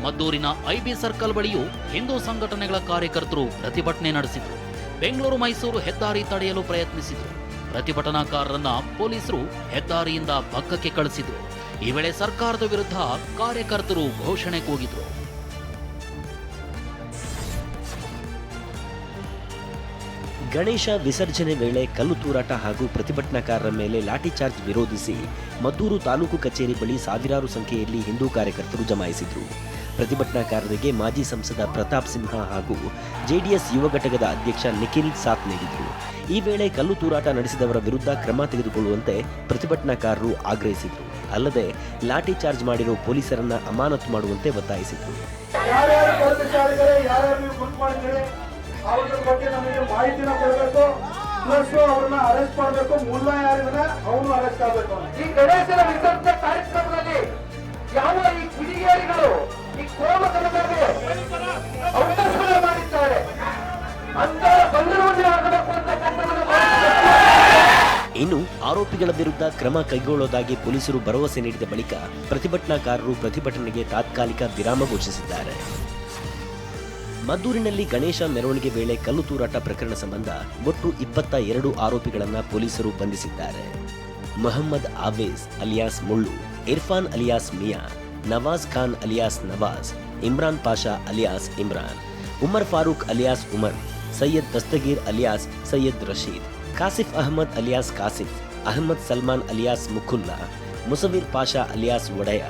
ಮದ್ದೂರಿನ IB circle ಬಳಿಯೂ ಹಿಂದೂ ಸಂಘಟನೆಗಳ ಕಾರ್ಯಕರ್ತರು ಪ್ರತಿಭಟನೆ ನಡೆಸಿದರು. ಬೆಂಗಳೂರು ಮೈಸೂರು ಹೆದ್ದಾರಿ ತಡೆಯಲು ಪ್ರಯತ್ನಿಸಿದರು. ಪ್ರತಿಭಟನಾಕಾರರನ್ನ ಪೊಲೀಸರು ಹೆದ್ದಾರಿಯಿಂದ ಪಕ್ಕಕ್ಕೆ ಕಳಿಸಿದರು. ಈ ವೇಳೆ ಸರ್ಕಾರದ ವಿರುದ್ಧ ಕಾರ್ಯಕರ್ತರು ಘೋಷಣೆ ಕೂಗಿದರು. ಗಣೇಶ ವಿಸರ್ಜನೆ ವೇಳೆ ಕಲ್ಲು ತೂರಾಟ ಹಾಗೂ ಪ್ರತಿಭಟನಾಕಾರರ ಮೇಲೆ ಲಾಠಿ ಚಾರ್ಜ್ ವಿರೋಧಿಸಿ ಮದ್ದೂರು ತಾಲೂಕು ಕಚೇರಿ ಬಳಿ ಸಾವಿರಾರು ಸಂಖ್ಯೆಯಲ್ಲಿ ಹಿಂದೂ ಕಾರ್ಯಕರ್ತರು ಜಮಾಯಿಸಿದರು. ಪ್ರತಿಭಟನಾಕಾರರಿಗೆ ಮಾಜಿ ಸಂಸದ ಪ್ರತಾಪ್ ಸಿಂಹ ಹಾಗೂ ಜೆಡಿಎಸ್ ಯುವ ಘಟಕದ ಅಧ್ಯಕ್ಷ ನಿಖಿಲ್ ಸಾಥ್ ನೀಡಿದರು. ಈ ವೇಳೆ ಕಲ್ಲು ತೂರಾಟ ನಡೆಸಿದವರ ವಿರುದ್ಧ ಕ್ರಮ ತೆಗೆದುಕೊಳ್ಳುವಂತೆ ಪ್ರತಿಭಟನಾಕಾರರು ಆಗ್ರಹಿಸಿದರು. ಅಲ್ಲದೆ ಲಾಠಿ ಚಾರ್ಜ್ ಮಾಡಿರುವ ಪೊಲೀಸರನ್ನ ಅಮಾನತು ಮಾಡುವಂತೆ ಒತ್ತಾಯಿಸಿದರು. ಅವ್ರ ಬಗ್ಗೆ ನಮಗೆ ಮಾಹಿತಿನ ಕೊಡಬೇಕು, ಪ್ಲಸ್ ಅವ್ರನ್ನ ಅರೆಸ್ಟ್ ಮಾಡಬೇಕು. ಮುಲ್ಲ ಯಾರಿದ್ರೆ ಅವನು ಅರೆಸ್ಟ್ ಆಗಬೇಕು. ಈ ಗಣೇಶನ ವಿಸರ್ಜನೆ ಕಾರ್ಯಕ್ರಮದಲ್ಲಿ ಯಾವ ಈ ಕಿಡಿಗೇಡಿಗಳು ಈ ಕೋಮತನದಲ್ಲಿ ಅವಕಾಶ ಮಾಡಿದ್ದಾರೆ ಅಂತ ಬಂದಿರುವುದೇ ಆಗಬೇಕು ಅಂತ ಇನ್ನು ಆರೋಪಿಗಳ ವಿರುದ್ಧ ಕ್ರಮ ಕೈಗೊಳ್ಳುವುದಾಗಿ ಪೊಲೀಸರು ಭರವಸೆ ನೀಡಿದ ಬಳಿಕ ಪ್ರತಿಭಟನಾಕಾರರು ಪ್ರತಿಭಟನೆಗೆ ತಾತ್ಕಾಲಿಕ ವಿರಾಮ ಘೋಷಿಸಿದ್ದಾರೆ. ಮದ್ದೂರಿನಲ್ಲಿ ಗಣೇಶ ಮೆರವಣಿಗೆ ವೇಳೆ ಕಲ್ಲು ತೂರಾಟ ಪ್ರಕರಣ ಸಂಬಂಧ ಒಟ್ಟು 22 ಆರೋಪಿಗಳನ್ನು ಪೊಲೀಸರು ಬಂಧಿಸಿದ್ದಾರೆ. Mohammed Awez alias Mullu, Irfan alias Miya, Nawaz Khan alias Nawaz, Imran Pasha alias Imran, Umar Farooq alias Umar, Syed Dastagir alias Syed Rasheed, Kasif Ahmed alias Kasif, Ahmed Salman alias Mukhulla, Musavir Pasha alias Odeya,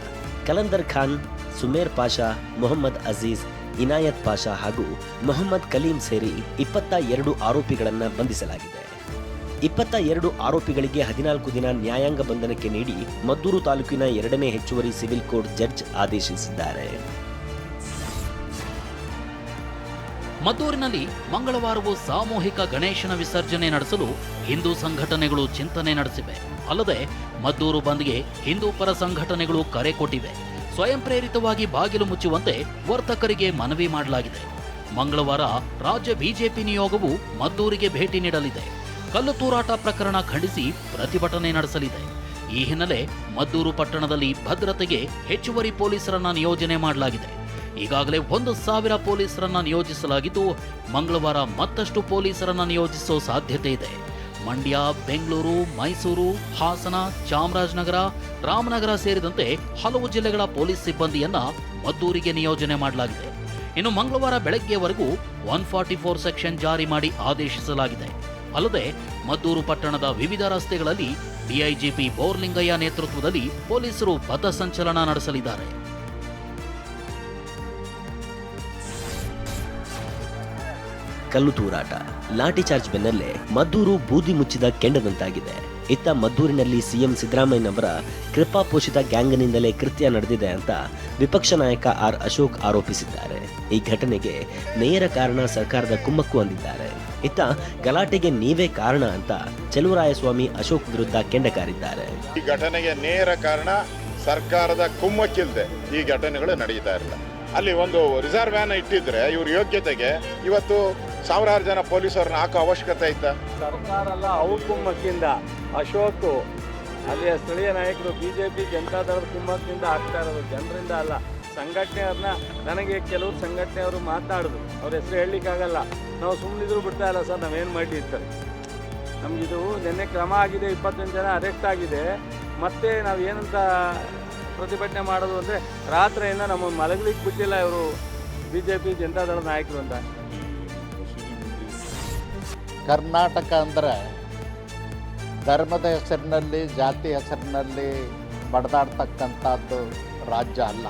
Kalandar Khan, Sumer Pasha, Mohammed Aziz, Inayat Pasha ಹಾಗೂ ಮೊಹಮ್ಮದ್ ಕಲೀಂ ಸೇರಿ 22 ಆರೋಪಿಗಳನ್ನು ಬಂಧಿಸಲಾಗಿದೆ. 22 ಆರೋಪಿಗಳಿಗೆ 14 ದಿನ ನ್ಯಾಯಾಂಗ ಬಂಧನಕ್ಕೆ ನೀಡಿ ಮದ್ದೂರು ತಾಲೂಕಿನ 2ನೇ ಹೆಚ್ಚುವರಿ ಸಿವಿಲ್ ಕೋರ್ಟ್ ಜಡ್ಜ್ ಆದೇಶಿಸಿದ್ದಾರೆ. ಮದ್ದೂರಿನಲ್ಲಿ ಮಂಗಳವಾರವೂ ಸಾಮೂಹಿಕ ಗಣೇಶನ ವಿಸರ್ಜನೆ ನಡೆಸಲು ಹಿಂದೂ ಸಂಘಟನೆಗಳು ಚಿಂತನೆ ನಡೆಸಿವೆ. ಅಲ್ಲದೆ ಮದ್ದೂರು ಬಂದ್ಗೆ ಹಿಂದೂ ಪರ ಸಂಘಟನೆಗಳು ಕರೆ ಕೊಟ್ಟಿವೆ. ಸ್ವಯಂ ಪ್ರೇರಿತವಾಗಿ ಬಾಗಿಲು ಮುಚ್ಚುವಂತೆ ವರ್ತಕರಿಗೆ ಮನವಿ ಮಾಡಲಾಗಿದೆ. ಮಂಗಳವಾರ ರಾಜ್ಯ ಬಿಜೆಪಿ ನಿಯೋಗವು ಮದ್ದೂರಿಗೆ ಭೇಟಿ ನೀಡಲಿದೆ. ಕಲ್ಲು ತೂರಾಟ ಪ್ರಕರಣ ಖಂಡಿಸಿ ಪ್ರತಿಭಟನೆ ನಡೆಸಲಿದೆ. ಈ ಹಿನ್ನೆಲೆ ಮದ್ದೂರು ಪಟ್ಟಣದಲ್ಲಿ ಭದ್ರತೆಗೆ ಹೆಚ್ಚುವರಿ ಪೊಲೀಸರನ್ನ ನಿಯೋಜನೆ ಮಾಡಲಾಗಿದೆ. ಈಗಾಗಲೇ 1,000 ಪೊಲೀಸರನ್ನ ನಿಯೋಜಿಸಲಾಗಿದ್ದು, ಮಂಗಳವಾರ ಮತ್ತಷ್ಟು ಪೊಲೀಸರನ್ನ ನಿಯೋಜಿಸುವ ಸಾಧ್ಯತೆ ಇದೆ. ಮಂಡ್ಯ, ಬೆಂಗಳೂರು, ಮೈಸೂರು, ಹಾಸನ, ಚಾಮರಾಜನಗರ, ರಾಮನಗರ ಸೇರಿದಂತೆ ಹಲವು ಜಿಲ್ಲೆಗಳ ಪೊಲೀಸ್ ಸಿಬ್ಬಂದಿಯನ್ನ ಮದ್ದೂರಿಗೆ ನಿಯೋಜನೆ ಮಾಡಲಾಗಿದೆ. ಇನ್ನು ಮಂಗಳವಾರ ಬೆಳಗ್ಗೆವರೆಗೂ 144 ಸೆಕ್ಷನ್ ಜಾರಿ ಮಾಡಿ ಆದೇಶಿಸಲಾಗಿದೆ. ಅಲ್ಲದೆ ಮದ್ದೂರು ಪಟ್ಟಣದ ವಿವಿಧ ರಸ್ತೆಗಳಲ್ಲಿ ಡಿಐಜಿಪಿ ಬೋರ್ಲಿಂಗಯ್ಯ ನೇತೃತ್ವದಲ್ಲಿ ಪೊಲೀಸರು ಪಥಸಂಚಲನ ನಡೆಸಲಿದ್ದಾರೆ. ಕಲ್ಲು ತೂರಾಟ, ಲಾಠಿ ಚಾರ್ಜ್ ಬೆನ್ನಲ್ಲೇ ಮದ್ದೂರು ಬೂದಿ ಮುಚ್ಚಿದ ಕೆಂಡದಂತಾಗಿದೆ. ಇತ್ತ ಮದ್ದೂರಿನಲ್ಲಿ ಸಿಎಂ ಸಿದ್ದರಾಮಯ್ಯನವರ ಕೃಪಾಪೋಷಿತ ಗ್ಯಾಂಗ್ನಿಂದಲೇ ಕೃತ್ಯ ನಡೆದಿದೆ ಅಂತ ವಿಪಕ್ಷ ನಾಯಕ ಆರ್ ಅಶೋಕ್ ಆರೋಪಿಸಿದ್ದಾರೆ. ಈ ಘಟನೆಗೆ ನೇರ ಕಾರಣ ಸರ್ಕಾರದ ಕುಮ್ಮಕ್ಕು ಅಂದಿದ್ದಾರೆ. ಇತ್ತ ಗಲಾಟೆಗೆ ನೀವೇ ಕಾರಣ ಅಂತ ಚೆಲುವರಾಯಸ್ವಾಮಿ ಅಶೋಕ್ ವಿರುದ್ಧ ಕೆಂಡಕಾರಿದ್ದಾರೆ. ಈ ಘಟನೆಗೆ ನೇರ ಕಾರಣ ಸರ್ಕಾರದ ಕುಮ್ಮಕ್ಕಿಲ್ಲದೆ ಈ ಘಟನೆಗಳು ನಡೆಯುತ್ತಾ ಇರಲಿಲ್ಲ. ಅಲ್ಲಿ ಒಂದು ರಿಸರ್ವ್ ವ್ಯಾನ್ ಇಟ್ಟಿದ್ರೆ ಇವ್ರ ಯೋಗ್ಯತೆಗೆ ಇವತ್ತು ಸಾವಿರಾರು ಜನ ಪೊಲೀಸರನ್ನ ಹಾಕೋ ಅವಶ್ಯಕತೆ ಇತ್ತ. ಸರ್ಕಾರ ಅಲ್ಲ, ಅವ್ರ ಕುಮ್ಮಕ್ಕಿಂದ ಅಶೋಕ್ ಅಲ್ಲಿಯ ಸ್ಥಳೀಯ ನಾಯಕರು ಬಿಜೆಪಿ ಜನತಾದಳದ ಕುಮ್ಮಕ್ಕಿಂದ ಆಗ್ತಾ ಇರೋದು, ಜನರಿಂದ ಅಲ್ಲ. ಸಂಘಟನೆಯವ್ರನ್ನ ನನಗೆ ಕೆಲವರು ಸಂಘಟನೆಯವರು ಮಾತನಾಡಿದ್ರು, ಅವ್ರ ಹೆಸರು ಹೇಳಲಿಕ್ಕಾಗಲ್ಲ. ನಾವು ಸುಮ್ಮನಿದ್ರು ಬಿಡ್ತಾ ಇಲ್ಲ ಸರ್, ನಾವೇನು ಮಾಡಿ ಇರ್ತಾರೆ. ನಮಗಿದು ನಿನ್ನೆ ಕ್ರಮ ಆಗಿದೆ, 21 ಜನ ಅರೆಸ್ಟ್ ಆಗಿದೆ. ಮತ್ತೆ ನಾವು ಏನಂತ ಪ್ರತಿಭಟನೆ ಮಾಡೋದು ಅಂದರೆ ರಾತ್ರಿಯಿಂದ ನಮ್ಮನ್ನು ಮಲಗಲಿಕ್ಕೆ ಬಿಟ್ಟಿಲ್ಲ ಇವರು ಬಿಜೆಪಿ ಜನತಾದಳ ನಾಯಕರು ಅಂತ. ಕರ್ನಾಟಕ ಅಂದರೆ ಧರ್ಮದ ಹೆಸರಿನಲ್ಲಿ, ಜಾತಿ ಹೆಸರಿನಲ್ಲಿ ಬಡ್ದಾಡ್ತಕ್ಕಂಥದ್ದು ರಾಜ್ಯ ಅಲ್ಲ.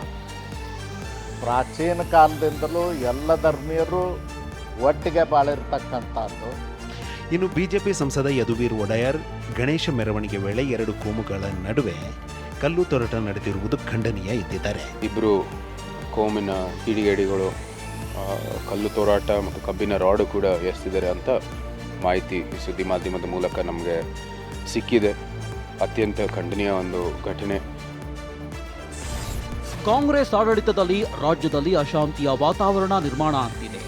ಪ್ರಾಚೀನ ಕಾಲದಿಂದಲೂ ಎಲ್ಲ ಧರ್ಮೀಯರು ಒಟ್ಟಿಗೆ ಬಾಳಿರ್ತಕ್ಕಂಥದ್ದು. ಇನ್ನು ಬಿಜೆಪಿ ಸಂಸದ ಯದುವೀರ್ ಒಡೆಯರ್ ಗಣೇಶ ಮೆರವಣಿಗೆ ವೇಳೆ 2 ಕೋಮುಗಳ ನಡುವೆ ಕಲ್ಲು ತೂರಾಟ ನಡೆದಿರುವುದು ಖಂಡನೀಯ ಎಂದಿದ್ದಾರೆ. ಇಬ್ಬರು ಕೋಮಿನ ಕಿಡಿಗೇಡಿಗಳು ಕಲ್ಲು ತೂರಾಟ ಮತ್ತು ಕಬ್ಬಿನ ರಾಡು ಕೂಡ ಎಸೆದಿದ್ದಾರೆ ಅಂತ ಮಾಹಿತಿ ಸುದ್ದಿ ಮಾಧ್ಯಮದ ಮೂಲಕ ನಮಗೆ ಸಿಕ್ಕಿದೆ. ಅತ್ಯಂತ ಖಂಡನೀಯ ಒಂದು ಘಟನೆ. ಕಾಂಗ್ರೆಸ್ ಆಡಳಿತದಲ್ಲಿ ರಾಜ್ಯದಲ್ಲಿ ಅಶಾಂತಿಯ ವಾತಾವರಣ ನಿರ್ಮಾಣ ಆಗ್ತಿದೆ.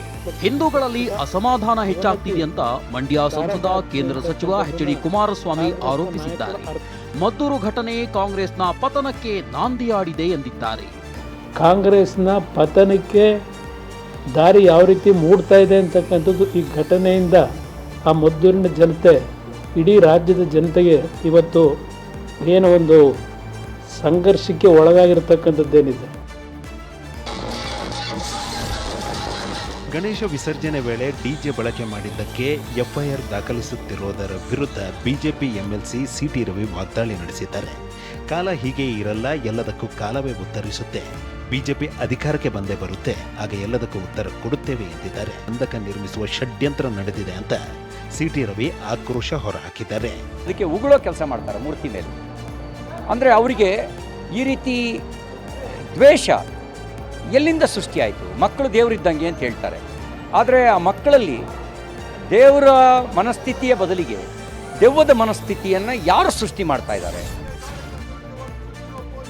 ಹಿಂದೂಗಳಲ್ಲಿ ಅಸಮಾಧಾನ ಹೆಚ್ಚಾಗ್ತಿದೆ ಅಂತ ಮಂಡ್ಯ ಸಂಸದ ಕೇಂದ್ರ ಸಚಿವ ಎಚ್ ಡಿ ಕುಮಾರಸ್ವಾಮಿ ಆರೋಪಿಸಿದ್ದಾರೆ. ಮದ್ದೂರು ಘಟನೆ ಕಾಂಗ್ರೆಸ್ನ ಪತನಕ್ಕೆ ನಾಂದಿಯಾಡಿದೆ ಎಂದಿದ್ದಾರೆ. ಕಾಂಗ್ರೆಸ್ನ ಪತನಕ್ಕೆ ದಾರಿ ಯಾವ ರೀತಿ ಮೂಡ್ತಾ ಇದೆ ಅಂತಕ್ಕಂಥದ್ದು ಈ ಘಟನೆಯಿಂದ ಆ ಮದ್ದೂರಿನ ಜನತೆ, ಇಡೀ ರಾಜ್ಯದ ಜನತೆಗೆ ಇವತ್ತು ಏನೋ ಒಂದು ಸಂಘರ್ಷಕ್ಕೆ ಒಳಗಾಗಿರ್ತಕ್ಕಂಥದ್ದೇನಿದೆ. ಗಣೇಶ ವಿಸರ್ಜನೆ ವೇಳೆ ಡಿಜೆ ಬಳಕೆ ಮಾಡಿದ್ದಕ್ಕೆ ಎಫ್ಐಆರ್ ದಾಖಲಿಸುತ್ತಿರುವುದರ ವಿರುದ್ಧ ಬಿಜೆಪಿ ಎಂಎಲ್ಸಿ ಸಿಟಿ ರವಿ ವಾಗ್ದಾಳಿ ನಡೆಸಿದ್ದಾರೆ. ಕಾಲ ಹೀಗೆ ಇರಲ್ಲ, ಎಲ್ಲದಕ್ಕೂ ಕಾಲವೇ ಉತ್ತರಿಸುತ್ತೆ. ಬಿಜೆಪಿ ಅಧಿಕಾರಕ್ಕೆ ಬಂದೇ ಬರುತ್ತೆ, ಆಗ ಎಲ್ಲದಕ್ಕೂ ಉತ್ತರ ಕೊಡುತ್ತೇವೆ ಎಂದಿದ್ದಾರೆ. ಕಂದಕ ನಿರ್ಮಿಸುವ ಷಡ್ಯಂತ್ರ ನಡೆದಿದೆ ಅಂತ ಸಿಟಿ ರವಿ ಆಕ್ರೋಶ ಹೊರಹಾಕಿದ್ದಾರೆ. ಅದಕ್ಕೆ ಉಗುಳೋ ಕೆಲಸ ಮಾಡ್ತಾರೆ ಮೂರ್ತಿ ಮೇಲೆ. ಅಂದರೆ ಅವರಿಗೆ ಈ ರೀತಿ ದ್ವೇಷ ಎಲ್ಲಿಂದ ಸೃಷ್ಟಿಯಾಯಿತು? ಮಕ್ಕಳು ದೇವರಿದ್ದಂಗೆ ಅಂತ ಹೇಳ್ತಾರೆ. ಆದರೆ ಆ ಮಕ್ಕಳಲ್ಲಿ ದೇವರ ಮನಸ್ಥಿತಿಯ ಬದಲಿಗೆ ದೆವ್ವದ ಮನಸ್ಥಿತಿಯನ್ನು ಯಾರು ಸೃಷ್ಟಿ ಮಾಡ್ತಾ ಇದ್ದಾರೆ?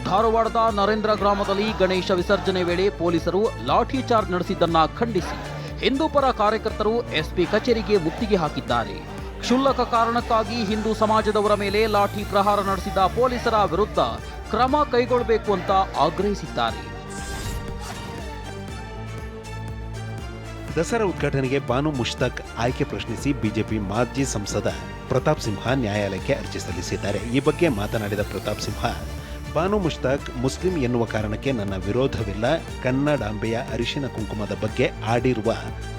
ಧಾರವಾಡದ ನರೇಂದ್ರ ಗ್ರಾಮದಲ್ಲಿ ಗಣೇಶ ವಿಸರ್ಜನೆ ವೇಳೆ ಪೊಲೀಸರು ಲಾಠಿ ಚಾರ್ಜ್ ನಡೆಸಿದ್ದನ್ನ ಖಂಡಿಸಿ ಹಿಂದೂಪರ ಕಾರ್ಯಕರ್ತರು ಎಸ್ಪಿ ಕಚೇರಿಗೆ ಮುತ್ತಿಗೆ ಹಾಕಿದ್ದಾರೆ. ಕ್ಷುಲ್ಲಕ ಕಾರಣಕ್ಕಾಗಿ ಹಿಂದೂ ಸಮಾಜದವರ ಮೇಲೆ ಲಾಠಿ ಪ್ರಹಾರ ನಡೆಸಿದ ಪೊಲೀಸರ ವಿರುದ್ಧ ಕ್ರಮ ಕೈಗೊಳ್ಳಬೇಕು ಅಂತ ಆಗ್ರಹಿಸಿದ್ದಾರೆ. ದಸರಾ ಉದ್ಘಾಟನೆಗೆ ಬಾನು ಮುಷ್ತಾಕ್ ಆಯ್ಕೆ ಪ್ರಶ್ನಿಸಿ ಬಿಜೆಪಿ ಮಾಜಿ ಸಂಸದ ಪ್ರತಾಪ್ ಸಿಂಹ ನ್ಯಾಯಾಲಯಕ್ಕೆ ಅರ್ಜಿ ಸಲ್ಲಿಸಿದ್ದಾರೆ. ಈ ಬಗ್ಗೆ ಮಾತನಾಡಿದ ಪ್ರತಾಪ್ ಸಿಂಹ, ಬಾನು ಮುಷ್ತಾಕ್ ಮುಸ್ಲಿಂ ಎನ್ನುವ ಕಾರಣಕ್ಕೆ ನನ್ನ ವಿರೋಧವಿಲ್ಲ. ಕನ್ನಡಾಂಬೆಯ ಅರಿಶಿನ ಕುಂಕುಮದ ಬಗ್ಗೆ ಆಡಿರುವ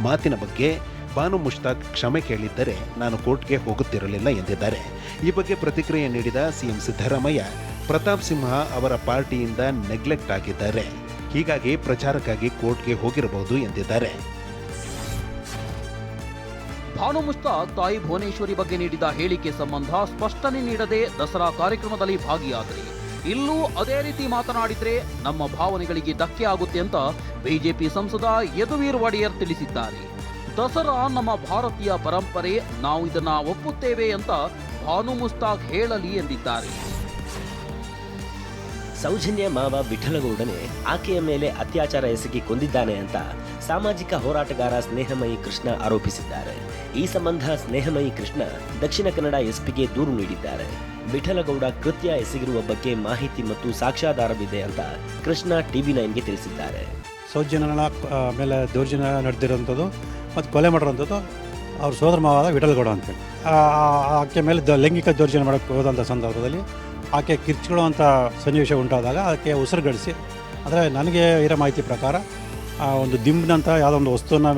ಮಾತಿನ ಬಗ್ಗೆ ಬಾನು ಮುಷ್ತಾಕ್ ಕ್ಷಮೆ ಕೇಳಿದ್ದರೆ ನಾನು ಕೋರ್ಟ್ಗೆ ಹೋಗುತ್ತಿರಲಿಲ್ಲ ಎಂದಿದ್ದಾರೆ. ಈ ಬಗ್ಗೆ ಪ್ರತಿಕ್ರಿಯೆ ನೀಡಿದ ಸಿಎಂ ಸಿದ್ದರಾಮಯ್ಯ, ಪ್ರತಾಪ್ ಸಿಂಹ ಅವರ ಪಾರ್ಟಿಯಿಂದ ನೆಗ್ಲೆಕ್ಟ್ ಆಗಿದ್ದಾರೆ, ಹೀಗಾಗಿ ಪ್ರಚಾರಕ್ಕಾಗಿ ಕೋರ್ಟ್ಗೆ ಹೋಗಿರಬಹುದು ಎಂದಿದ್ದಾರೆ. ಭಾನು ಮುಷ್ತಾಕ್ ತಾಯಿ ಭುವನೇಶ್ವರಿ ಬಗ್ಗೆ ನೀಡಿದ ಹೇಳಿಕೆ ಸಂಬಂಧ ಸ್ಪಷ್ಟನೆ ನೀಡದೆ ದಸರಾ ಕಾರ್ಯಕ್ರಮದಲ್ಲಿ ಭಾಗಿಯಾದರೆ ಇಲ್ಲೂ ಅದೇ ರೀತಿ ಮಾತನಾಡಿದ್ರೆ ನಮ್ಮ ಭಾವನೆಗಳಿಗೆ ಧಕ್ಕೆ ಆಗುತ್ತೆ ಅಂತ ಬಿಜೆಪಿ ಸಂಸದ ಯದುವೀರ್ ಒಡೆಯರ್ ತಿಳಿಸಿದ್ದಾರೆ. ದಸರಾ ನಮ್ಮ ಭಾರತೀಯ ಪರಂಪರೆ, ನಾವು ಇದನ್ನ ಒಪ್ಪುತ್ತೇವೆ ಅಂತ ಭಾನು ಮುಷ್ತಾಕ್ ಹೇಳಲಿ ಎಂದಿದ್ದಾರೆ. ಸೌಜನ್ಯ ಮಾವ ವಿಠಲಗೌಡನೇ ಆಕೆಯ ಮೇಲೆ ಅತ್ಯಾಚಾರ ಎಸಗಿ ಕೊಂದಿದ್ದಾನೆ ಅಂತ ಸಾಮಾಜಿಕ ಹೋರಾಟಗಾರ ಸ್ನೇಹಮಯಿ ಕೃಷ್ಣ ಆರೋಪಿಸಿದ್ದಾರೆ. ಈ ಸಂಬಂಧ ಸ್ನೇಹಮಯಿ ಕೃಷ್ಣ ದಕ್ಷಿಣ ಕನ್ನಡ ಎಸ್ಪಿಗೆ ದೂರು ನೀಡಿದ್ದಾರೆ. ವಿಠಲಗೌಡ ಕೃತ್ಯ ಎಸಗಿರುವ ಬಗ್ಗೆ ಮಾಹಿತಿ ಮತ್ತು ಸಾಕ್ಷ್ಯಾಧಾರವಿದೆ ಅಂತ ಕೃಷ್ಣ TV9ಗೆ ತಿಳಿಸಿದ್ದಾರೆ. ಸೌಜನ್ಯನ ಮೇಲೆ ದೌರ್ಜನ್ಯ ನಡೆದಿರೋಂಥದ್ದು ಮತ್ತು ಕೊಲೆ ಮಾಡಿರೋಂಥದ್ದು ಅವ್ರ ಸೋದರ ಮಾವಾದ ವಿಠಲಗೌಡ ಅಂತೇಳಿ. ಆಕೆ ಮೇಲೆ ಲೈಂಗಿಕ ದೌರ್ಜನ್ಯ ಮಾಡೋಕ್ಕೆ ಹೋದಂಥ ಸಂದರ್ಭದಲ್ಲಿ ಆಕೆ ಕಿರ್ಚ್ಕೊಳ್ಳುವಂಥ ಸನ್ನಿವೇಶ ಉಂಟಾದಾಗ ಆಕೆ ಉಸಿರುಗಡಿಸಿ, ಅಂದರೆ ನನಗೆ ಇರೋ ಮಾಹಿತಿ ಪ್ರಕಾರ ಒಂದು ದಿಂಬ್ನಂತ ಯಾವುದೋ ಒಂದು ವಸ್ತುವನ್ನ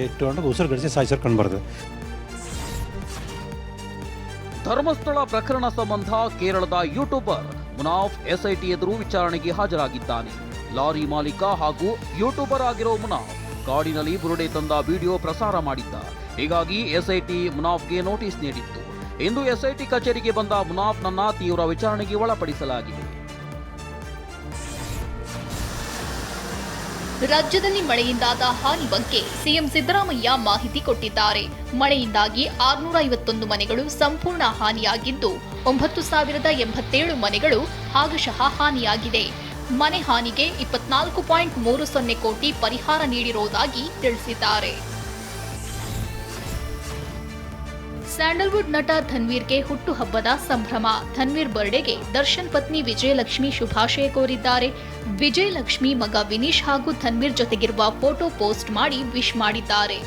ಇಟ್ಟುಕೊಂಡು ಉಸಿರುಗಡಿಸಿ ಸಾಯಿಸಿರ್ಕೊಂಡು ಬರ್ತದೆ. ಧರ್ಮಸ್ಥಳ ಪ್ರಕರಣ ಸಂಬಂಧ ಕೇರಳದ ಯೂಟ್ಯೂಬರ್ ಮುನಾಫ್ ಎಸ್ಐಟಿ ಎದುರು ವಿಚಾರಣೆಗೆ ಹಾಜರಾಗಿದ್ದಾನೆ. ಲಾರಿ ಮಾಲೀಕ ಹಾಗೂ ಯೂಟ್ಯೂಬರ್ ಆಗಿರೋ ಮುನಾಫ್ ಕಾಡಿನಲ್ಲಿ ಬುರುಡೆ ತಂದ ವಿಡಿಯೋ ಪ್ರಸಾರ ಮಾಡಿದ್ದ. ಹೀಗಾಗಿ ಎಸ್ಐಟಿ ಮುನಾಫ್ಗೆ ನೋಟಿಸ್ ನೀಡಿತ್ತು. ಇಂದು ಎಸ್ಐಟಿ ಕಚೇರಿಗೆ ಬಂದ ಮುನಾಫ್ನನ್ನ ತೀವ್ರ ವಿಚಾರಣೆಗೆ ಒಳಪಡಿಸಲಾಗಿದೆ. ರಾಜ್ಯದಲ್ಲಿ ಮಳೆಯಿಂದಾದ ಹಾನಿ ಬಗ್ಗೆ ಸಿಎಂ ಸಿದ್ದರಾಮಯ್ಯ ಮಾಹಿತಿ ಕೊಟ್ಟಿದ್ದಾರೆ. ಮಳೆಯಿಂದಾಗಿ 651 ಮನೆಗಳು ಸಂಪೂರ್ಣ ಹಾನಿಯಾಗಿದ್ದು 9087 ಮನೆಗಳು ಭಾಗಶಃ ಹಾನಿಯಾಗಿದೆ. ಮನೆ ಹಾನಿಗೆ 24.30 ಕೋಟಿ ಪರಿಹಾರ ನೀಡಿರುವುದಾಗಿ ತಿಳಿಸಿದ್ದಾರೆ. ಸ್ಯಾಂಡಲ್ವುಡ್ ನಟ ಧನ್ವೀರ್ಗೆ ಹುಟ್ಟುಹಬ್ಬದ ಸಂಭ್ರಮ. ಧನ್ವೀರ್ ಬರ್ಡೇಗೆ ದರ್ಶನ್ ಪತ್ನಿ ವಿಜಯಲಕ್ಷ್ಮಿ ಶುಭಾಶಯ ಕೋರಿದ್ದಾರೆ. ವಿಜಯಲಕ್ಷ್ಮಿ ಮಗ ವಿನೀಶ್ ಹಾಗೂ ಧನ್ವೀರ್ ಜೊತೆಗಿರುವ ಫೋಟೋ ಪೋಸ್ಟ್ ಮಾಡಿ ವಿಶ್ ಮಾಡಿದ್ದಾರೆ.